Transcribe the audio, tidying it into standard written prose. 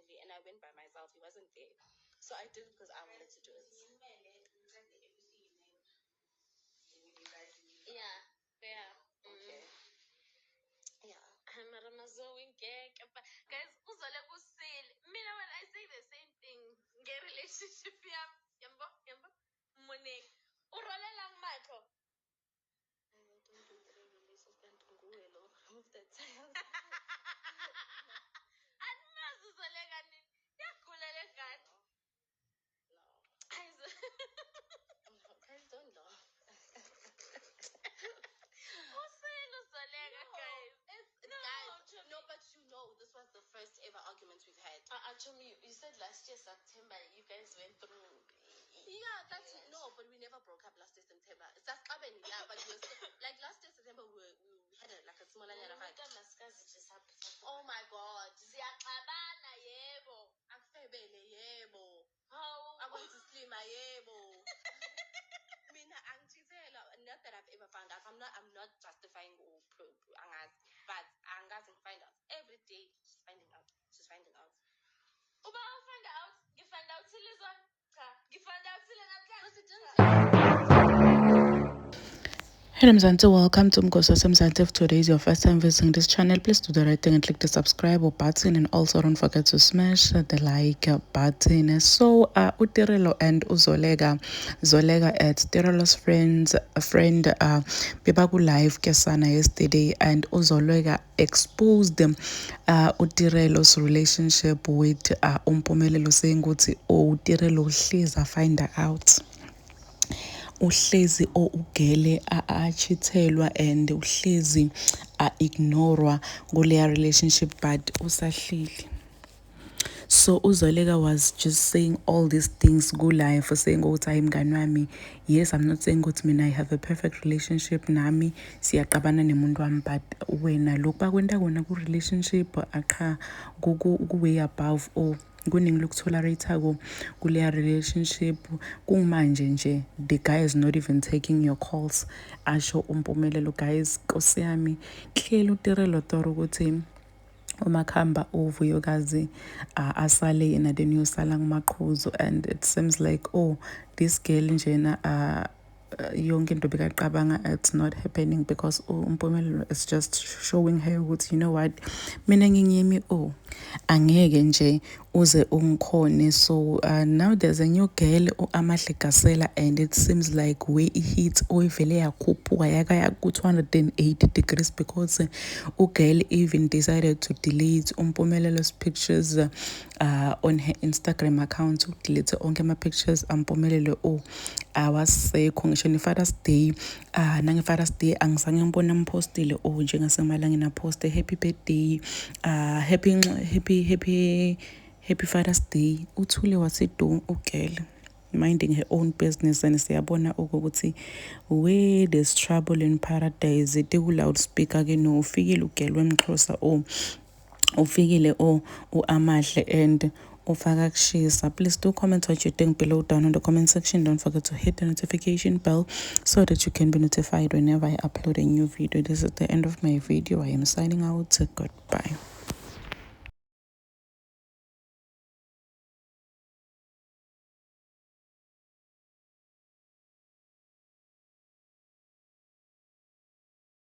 randomly, and I went by myself. He wasn't there. So I did it because I wanted to do it. Yeah. Okay. Yeah. Mara mazowingeke guys uzole kusile mina when I say the same thing nge-relationship yami yambo Monique urolela ngmatho I don't do 3 releases kanti nguwe lo remove that child andimazi uzoleka nini yagula le gadi no guys don't laugh No, but this was the first ever argument we've had. Actually, you said last year September you guys went through. Yeah, that's no, but we never broke up last year September. It's just yeah, but we were still, like last year September we had like a smaller fight. Oh my God, siyaxabana yebo, akufebele yebo. How I want to sleep my yebo. Not that I've ever found out. I'm not justifying or but I'm going to find out every day. She's finding out. Uba find out. You find out till is on. You find out till Hello Mzansi, welcome to Mgosi Mzansi. If today is your first time visiting this channel, please do the right thing and click the subscribe button, and also don't forget to smash the like button. So Utirelo and Zolega at Tirelo's friend Bebaku live kesana yesterday, and Zolega exposed Utirelo's relationship with Umpumelelo, saying ukuthi Utirelo hleza find out uhlezi ugele achithelwa and uhlezi ignorwa kuleya relationship but usahleli. So Uzoleka was just saying all these things live for saying ukuthi hayi mngani wami, yes, I'm not saying ukuthi mina I have a perfect relationship nami siyaqabana nemuntu wami, but wena lokhu bakwenta kona ku relationship akha way above or kuningi lokutolerate kuleya relationship kumanje nje the guy is not even taking your calls asho Umpumelelo. Guys, Nkosi yami hlela uTirelo Toro ukuthi umakhamba uvuyokazi asale yena then uyosala ngumaqhuzu, and it seems like this girl njena yonke into bekaqabanga it's not happening because Umpumelelo is just showing her ukuthi you know what, mina nginyemi angeke nje uze ungikhone. So now there's a new girl Amahle Gasela, and it seems like where it hits vele yakhuphuka yakaya ku 280 degrees because girl even decided to delete Umpumelelo's pictures on her Instagram account. Delete onke ama pictures Umpumelelo awasekho ngisho ne-Father's Day nange-Father's Day angizange ngibona mpostile njengasemalangeni aposte happy birthday, happy Father's Day. Uthule wasidu ugele minding her own business, and siyabona ukuthi where there's trouble in paradise teku loudspeaker ke no ufikile ugele wemxhosa ufikile Amahle and ufaka kushisa. Please do comment what you think below down in the comment section. Don't forget to hit the notification bell so that you can be notified whenever I upload a new video. This is the end of my video. I am signing out. Goodbye.